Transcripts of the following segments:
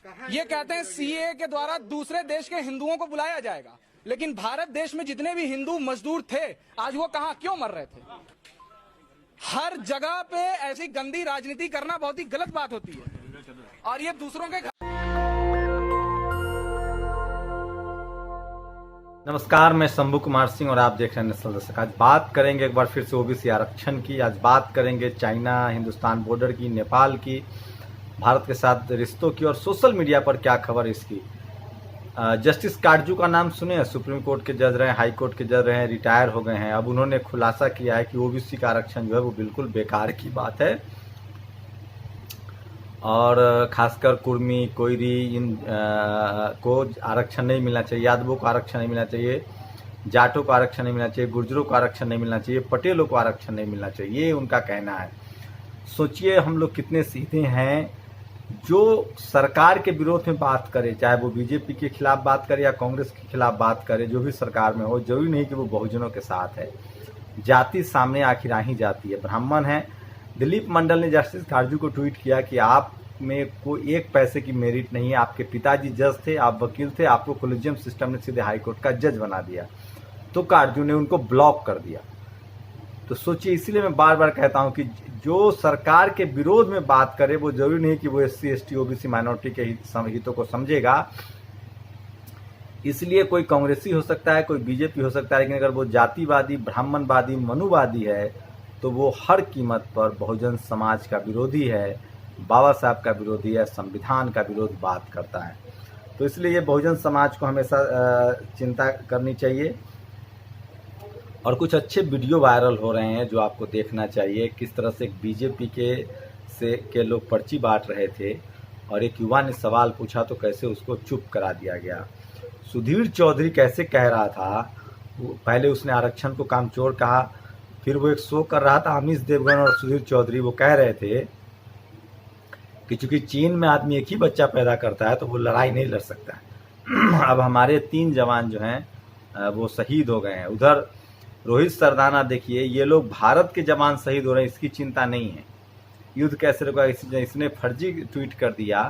ये कहते हैं सीए के द्वारा दूसरे देश के हिंदुओं को बुलाया जाएगा, लेकिन भारत देश में जितने भी हिंदू मजदूर थे आज वो कहां क्यों मर रहे थे? हर जगह पे ऐसी गंदी राजनीति करना बहुत ही गलत बात होती है और ये दूसरों के। नमस्कार, मैं शंभू कुमार सिंह और आप देख रहे हैं नेशनल दस्तक। आज बात करेंगे एक बार फिर से ओबीसी आरक्षण की। आज बात करेंगे चाइना हिंदुस्तान बॉर्डर की, नेपाल की, भारत के साथ रिश्तों की और सोशल मीडिया पर क्या खबर इसकी। जस्टिस काटजू का नाम सुने हैं, सुप्रीम कोर्ट के जज रहे हैं, हाई कोर्ट के जज रहे हैं, रिटायर हो गए हैं। अब उन्होंने खुलासा किया है कि ओबीसी का आरक्षण जो है वो बिल्कुल बेकार की बात है और खासकर कुर्मी, कोयरी इन को आरक्षण नहीं मिलना चाहिए, यादवों को आरक्षण नहीं मिलना चाहिए, जाटों को आरक्षण नहीं मिलना चाहिए, गुर्जरों को आरक्षण नहीं मिलना चाहिए, पटेलों को आरक्षण नहीं मिलना चाहिए, ये उनका कहना है। सोचिए हम लोग कितने सीधे हैं, जो सरकार के विरोध में बात करे, चाहे वो बीजेपी के खिलाफ बात करे या कांग्रेस के खिलाफ बात करे, जो भी सरकार में हो, जरूरी नहीं कि वो बहुजनों के साथ है। जाति सामने आखिर आ ही जाती है। ब्राह्मण है। दिलीप मंडल ने जस्टिस काटजू को ट्वीट किया कि आप में कोई एक पैसे की मेरिट नहीं है, आपके पिताजी जज थे, आप वकील थे, आपको कोलिजियम सिस्टम ने सीधे हाई कोर्ट का जज बना दिया, तो काटजू ने उनको ब्लॉक कर दिया। तो सोचिए, इसीलिए मैं बार बार कहता हूं कि जो सरकार के विरोध में बात करे वो जरूरी नहीं कि वो एससी एसटी ओबीसी माइनॉरिटी के हितों को समझेगा। इसलिए कोई कांग्रेसी हो सकता है, कोई बीजेपी हो सकता है, लेकिन अगर वो जातिवादी, ब्राह्मणवादी, मनुवादी है तो वो हर कीमत पर बहुजन समाज का विरोधी है, बाबा साहब का विरोधी है, संविधान का विरोध बात करता है। तो इसलिए ये बहुजन समाज को हमेशा चिंता करनी चाहिए। और कुछ अच्छे वीडियो वायरल हो रहे हैं जो आपको देखना चाहिए। किस तरह से बीजेपी के लोग पर्ची बांट रहे थे और एक युवा ने सवाल पूछा तो कैसे उसको चुप करा दिया गया। सुधीर चौधरी कैसे कह रहा था, पहले उसने आरक्षण को कामचोर कहा, फिर वो एक शो कर रहा था, अमीश देवगन और सुधीर चौधरी, वो कह रहे थे कि चूंकि चीन में आदमी एक ही बच्चा पैदा करता है तो वो लड़ाई नहीं लड़ सकता। अब हमारे 3 जवान जो हैं वो शहीद हो गए हैं। उधर रोहित सरदाना देखिए, ये लोग भारत के जवान शहीद हो रहे हैं, इसकी चिंता नहीं है। युद्ध कैसे रुका, इसने फर्जी ट्वीट कर दिया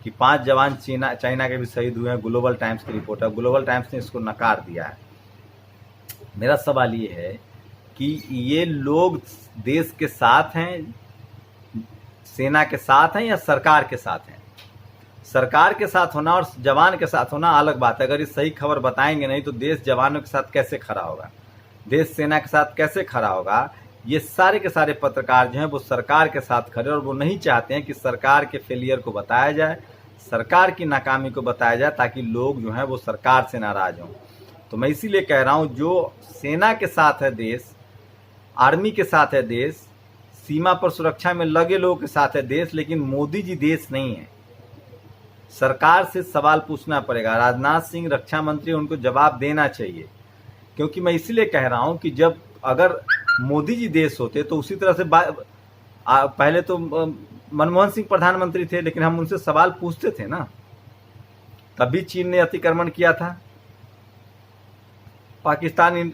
कि 5 जवान चाइना के भी शहीद हुए हैं। ग्लोबल टाइम्स की रिपोर्ट है, ग्लोबल टाइम्स ने इसको नकार दिया है। मेरा सवाल ये है कि ये लोग देश के साथ हैं, सेना के साथ हैं या सरकार के साथ हैं? सरकार के साथ होना और जवान के साथ होना अलग बात है। अगर ये सही खबर बताएंगे नहीं तो देश जवानों के साथ कैसे खड़ा होगा, देश सेना के साथ कैसे खड़ा होगा? ये सारे के सारे पत्रकार जो हैं वो सरकार के साथ खड़े और वो नहीं चाहते हैं कि सरकार के फेलियर को बताया जाए, सरकार की नाकामी को बताया जाए, ताकि लोग जो हैं वो सरकार से नाराज हों। तो मैं इसीलिए कह रहा हूं, जो सेना के साथ है देश, आर्मी के साथ है देश, सीमा पर सुरक्षा में लगे लोगों के साथ है देश, लेकिन मोदी जी देश नहीं है। सरकार से सवाल पूछना पड़ेगा। राजनाथ सिंह रक्षा मंत्री, उनको जवाब देना चाहिए। क्योंकि मैं इसीलिए कह रहा हूं कि जब अगर मोदी जी देश होते तो उसी तरह से पहले तो मनमोहन सिंह प्रधानमंत्री थे, लेकिन हम उनसे सवाल पूछते थे ना। तभी चीन ने अतिक्रमण किया था, पाकिस्तान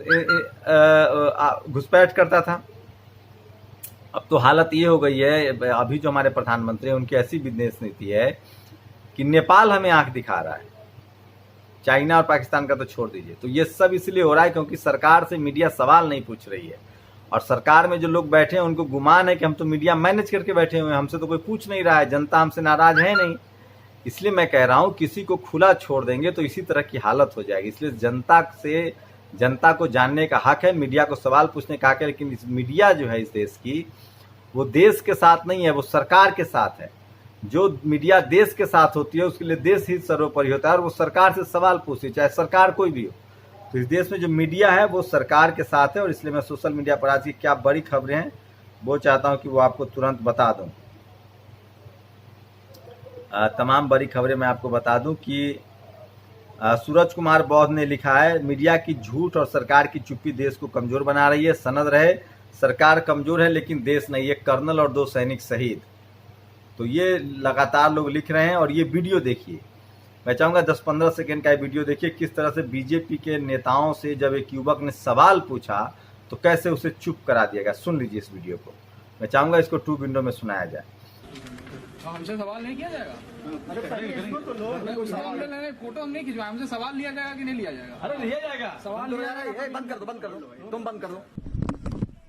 घुसपैठ करता था। अब तो हालत ये हो गई है, अभी जो हमारे प्रधानमंत्री हैं उनकी ऐसी विदेश नीति है कि नेपाल हमें आंख दिखा रहा है, चाइना और पाकिस्तान का तो छोड़ दीजिए। तो ये सब इसलिए हो रहा है क्योंकि सरकार से मीडिया सवाल नहीं पूछ रही है, और सरकार में जो लोग बैठे हैं उनको गुमान है कि हम तो मीडिया मैनेज करके बैठे हुए हैं, हमसे तो कोई पूछ नहीं रहा है, जनता हमसे नाराज है नहीं। इसलिए मैं कह रहा हूं, किसी को खुला छोड़ देंगे तो इसी तरह की हालत हो जाएगी। इसलिए जनता को जानने का हक है, मीडिया को सवाल पूछने का हक है, लेकिन इस मीडिया जो है इस देश की, वो देश के साथ नहीं है, वो सरकार के साथ है। जो मीडिया देश के साथ होती है उसके लिए देश ही सर्वोपरि होता है, और वो सरकार से सवाल पूछती, चाहे सरकार कोई भी हो। तो इस देश में जो मीडिया है वो सरकार के साथ है, और इसलिए मैं सोशल मीडिया पर आज की क्या बड़ी खबरें हैं वो चाहता हूं कि वो आपको तुरंत बता दूं। तमाम बड़ी खबरें मैं आपको बता दूं कि सूरज कुमार बौद्ध ने लिखा है, मीडिया की झूठ और सरकार की चुप्पी देश को कमजोर बना रही है। सनद रहे, सरकार कमजोर है लेकिन देश नहीं। एक कर्नल और 2 सैनिक शहीद। तो ये लगातार लोग लिख रहे हैं, और ये वीडियो देखिए। मैं चाहूंगा 10-15 सेकंड का वीडियो देखिए, किस तरह से बीजेपी के नेताओं से जब एक युवक ने सवाल पूछा तो कैसे उसे चुप करा दिया गया। सुन लीजिए इस वीडियो को। मैं चाहूंगा इसको 2 विंडो में सुनाया जाए। हमसे सवाल नहीं किया जाएगा। फोटो हम नहीं खिंचवाए, हमसे सवाल लिया जाएगा कि नहीं लिया जाएगा? अरे लिया जाएगा। सवाल लिया जाएगा। बंद कर दो, तुम बंद कर दो।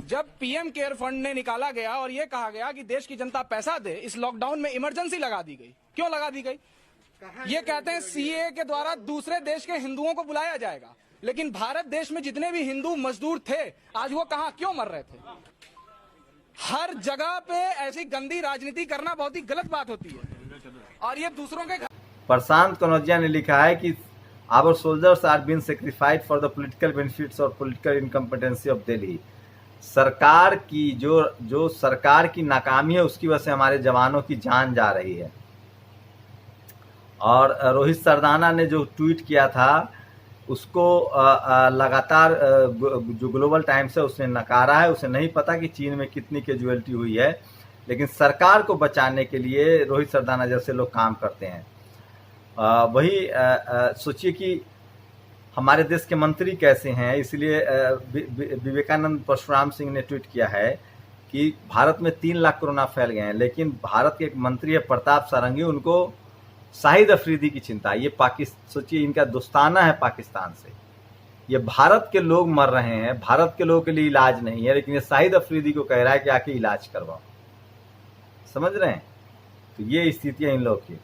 जब पीएम केयर फंड ने निकाला गया और ये कहा गया कि देश की जनता पैसा दे, इस लॉकडाउन में इमरजेंसी लगा दी गई। क्यों लगा दी गई? ये कहते हैं सीए के द्वारा दूसरे देश के हिंदुओं को बुलाया जाएगा, लेकिन भारत देश में जितने भी हिंदू मजदूर थे आज वो कहां क्यों मर रहे थे? हर जगह पे ऐसी गंदी राजनीति करना बहुत ही गलत बात होती है। और ये दूसरों के प्रशांत कनौजिया ने लिखा है कि our soldiers are been sacrificed for the political benefits और पॉलिटिकल इनकम्पिटेंसी ऑफ दिल्ली। सरकार की जो सरकार की नाकामी है उसकी वजह से हमारे जवानों की जान जा रही है। और रोहित सरदाना ने जो ट्वीट किया था उसको लगातार जो ग्लोबल टाइम्स है उसने नकारा है। उसे नहीं पता कि चीन में कितनी कैजुअलिटी हुई है, लेकिन सरकार को बचाने के लिए रोहित सरदाना जैसे लोग काम करते हैं। वही सोचिए कि हमारे देश के मंत्री कैसे हैं। इसलिए विवेकानंद परशुराम सिंह ने ट्वीट किया है कि भारत में 3 लाख कोरोना फैल गए हैं, लेकिन भारत के एक मंत्री है प्रताप सारंगी, उनको शाहिद अफरीदी की चिंता। ये सोचिए इनका दोस्ताना है पाकिस्तान से। ये भारत के लोग मर रहे हैं, भारत के लोगों के लिए इलाज नहीं है, लेकिन ये शाहिद अफरीदी को कह रहा है कि आके इलाज करवाओ। समझ रहे हैं? तो ये स्थिति है इन लोगों की।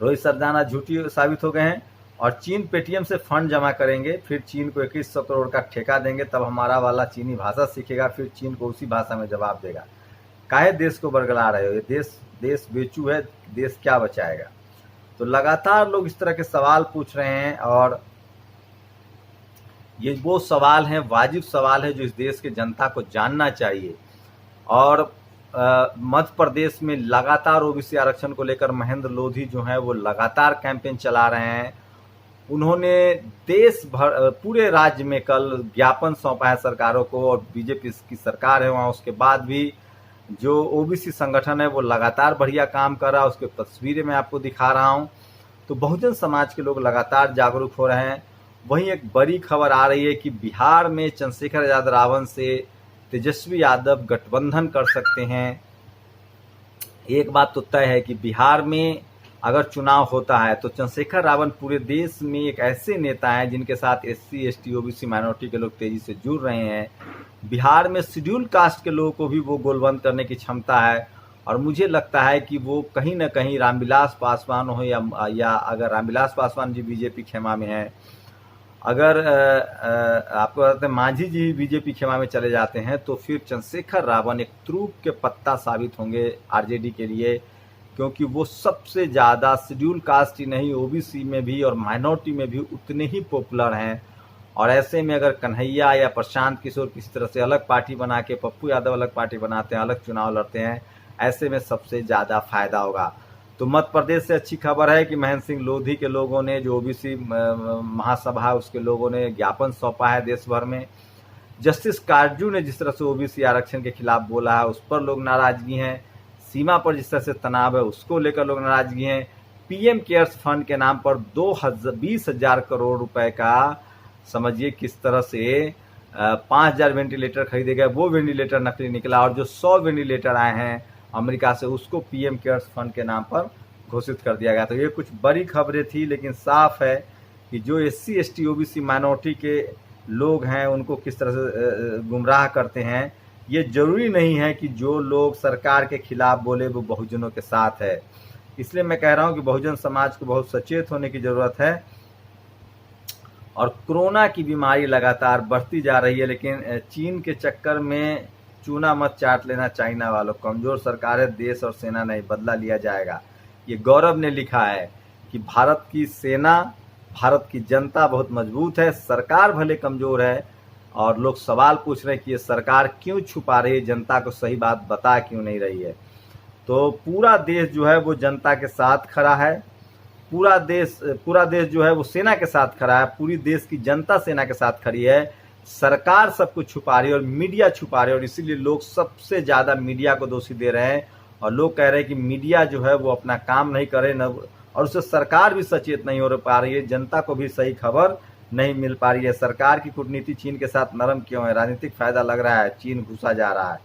रोहित सरदाना झूठी साबित हो गए हैं। और चीन पेटीएम से फंड जमा करेंगे, फिर चीन को 2100 करोड़ का ठेका देंगे, तब हमारा वाला चीनी भाषा सीखेगा, फिर चीन को उसी भाषा में जवाब देगा। काहे देश को बरगला रहे हो? ये देश बेचू है, देश क्या बचाएगा? तो लगातार लोग इस तरह के सवाल पूछ रहे हैं और ये वो सवाल हैं, वाजिब सवाल है जो इस देश के जनता को जानना चाहिए। और मध्य प्रदेश में लगातार ओबीसी आरक्षण को लेकर महेंद्र लोधी जो हैं वो लगातार कैंपेन चला रहे हैं। उन्होंने देश भर पूरे राज्य में कल ज्ञापन सौंपा है सरकारों को, और बीजेपी की सरकार है वहाँ, उसके बाद भी जो ओबीसी संगठन है वो लगातार बढ़िया काम कर रहा है। उसके तस्वीरें मैं आपको दिखा रहा हूँ। तो बहुजन समाज के लोग लगातार जागरूक हो रहे हैं। वहीं एक बड़ी खबर आ रही है कि बिहार में चंद्रशेखर आजाद रावण से तेजस्वी यादव गठबंधन कर सकते हैं। एक बात तो तय है कि बिहार में अगर चुनाव होता है तो चंद्रशेखर रावण पूरे देश में एक ऐसे नेता हैं जिनके साथ एससी, एसटी, ओबीसी माइनॉरिटी के लोग तेजी से जुड़ रहे हैं। बिहार में शेड्यूल कास्ट के लोगों को भी वो गोलबंद करने की क्षमता है। और मुझे लगता है कि वो कहीं ना कहीं रामविलास पासवान हो या अगर रामविलास पासवान जी बीजेपी खेमा में हैं, अगर आपको बताते हैं मांझी जी बीजेपी खेमा में चले जाते हैं, तो फिर चंद्रशेखर रावण एक तूप के पत्ता साबित होंगे आरजेडी के लिए, क्योंकि वो सबसे ज़्यादा शेड्यूल कास्ट ही नहीं ओबीसी में भी और माइनॉरिटी में भी उतने ही पॉपुलर हैं। और ऐसे में अगर कन्हैया या प्रशांत किशोर किसी तरह से अलग पार्टी बना के, पप्पू यादव अलग पार्टी बनाते हैं, अलग चुनाव लड़ते हैं, ऐसे में सबसे ज़्यादा फायदा होगा। तो मध्य प्रदेश से अच्छी खबर है कि महेंद्र सिंह लोधी के लोगों ने, जो ओबीसी महासभा उसके लोगों ने ज्ञापन सौंपा है देश भर में। जस्टिस काटजू ने जिस तरह से ओबीसी आरक्षण के खिलाफ बोला है उस पर लोग नाराजगी हैं। सीमा पर जिस तरह से तनाव है उसको लेकर लोग नाराजगी हैं। पीएम केयर्स फंड के नाम पर 20,000 करोड़ रुपए का समझिए किस तरह से 5,000 वेंटिलेटर खरीदे गए, वो वेंटिलेटर नकली निकला। और जो 100 वेंटिलेटर आए हैं अमेरिका से उसको पीएम केयर्स फंड के नाम पर घोषित कर दिया गया। तो ये कुछ बड़ी खबरें थी, लेकिन साफ है कि जो एससी, एसटी, ओबीसी माइनॉरिटी के लोग हैं उनको किस तरह से गुमराह करते हैं। ये जरूरी नहीं है कि जो लोग सरकार के खिलाफ बोले वो बहुजनों के साथ है। इसलिए मैं कह रहा हूँ कि बहुजन समाज को बहुत सचेत होने की ज़रूरत है। और कोरोना की बीमारी लगातार बढ़ती जा रही है, लेकिन चीन के चक्कर में चूना मत चाट लेना चाइना वालों। कमजोर सरकार है, देश और सेना नहीं, बदला लिया जाएगा। ये गौरव ने लिखा है कि भारत की सेना, भारत की जनता बहुत मजबूत है, सरकार भले कमजोर है। और लोग सवाल पूछ रहे हैं कि ये सरकार क्यों छुपा रही है, जनता को सही बात बता क्यों नहीं रही है। तो पूरा देश जो है वो जनता के साथ खड़ा है। पूरा देश जो है वो सेना के साथ खड़ा है। पूरी देश की जनता सेना के साथ खड़ी है। सरकार सब कुछ छुपा रही है और मीडिया छुपा रही है, और इसीलिए लोग सबसे ज़्यादा मीडिया को दोषी दे रहे हैं। और लोग कह रहे हैं कि मीडिया जो है वो अपना काम नहीं करे न, और उससे सरकार भी सचेत नहीं हो पा रही है, जनता को भी सही खबर नहीं मिल पा रही है। सरकार की कूटनीति चीन के साथ नरम क्यों है? राजनीतिक फायदा लग रहा है, चीन घुसा जा रहा है।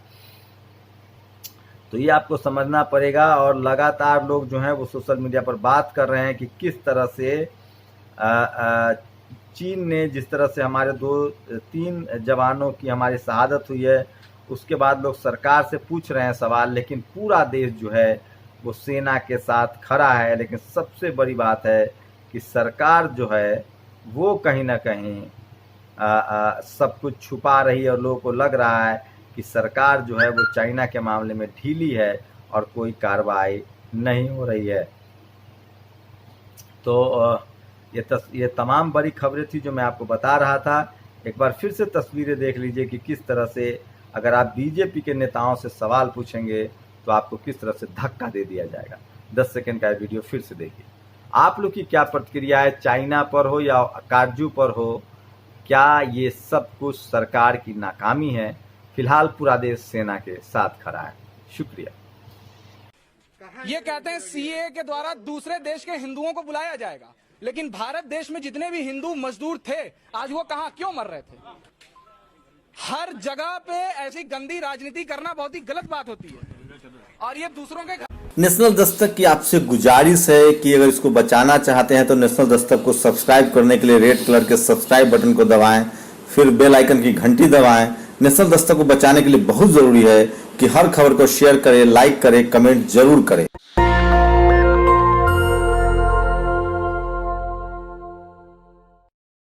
तो ये आपको समझना पड़ेगा। और लगातार लोग जो हैं वो सोशल मीडिया पर बात कर रहे हैं कि किस तरह से चीन ने जिस तरह से हमारे 2-3 जवानों की हमारी शहादत हुई है, उसके बाद लोग सरकार से पूछ रहे हैं सवाल, लेकिन पूरा देश जो है वो सेना के साथ खड़ा है। लेकिन सबसे बड़ी बात है कि सरकार जो है वो कहीं ना कहीं सब कुछ छुपा रही है और लोगों को लग रहा है कि सरकार जो है वो चाइना के मामले में ढीली है और कोई कार्रवाई नहीं हो रही है। तो ये तमाम बड़ी खबरें थी जो मैं आपको बता रहा था। एक बार फिर से तस्वीरें देख लीजिए कि किस तरह से अगर आप बीजेपी के नेताओं से सवाल पूछेंगे तो आपको किस तरह से धक्का दे दिया जाएगा। 10 सेकंड का वीडियो फिर से देखिए। आप लोग की क्या प्रतिक्रिया है, चाइना पर हो या काजू पर हो, क्या ये सब कुछ सरकार की नाकामी है? फिलहाल पूरा देश सेना के साथ खड़ा है। शुक्रिया। ये कहते हैं सीएए के द्वारा दूसरे देश के हिंदुओं को बुलाया जाएगा, लेकिन भारत देश में जितने भी हिंदू मजदूर थे आज वो कहां क्यों मर रहे थे? हर जगह पे ऐसी गंदी राजनीति करना बहुत ही गलत बात होती है और ये दूसरों के नेशनल दस्तक की आपसे गुजारिश है कि अगर इसको बचाना चाहते हैं तो नेशनल दस्तक को सब्सक्राइब करने के लिए रेड कलर के सब्सक्राइब बटन को दबाएं, फिर बेल आइकन की घंटी दबाएं। नेशनल दस्तक को बचाने के लिए बहुत जरूरी है कि हर खबर को शेयर करें, लाइक करें, कमेंट जरूर करें।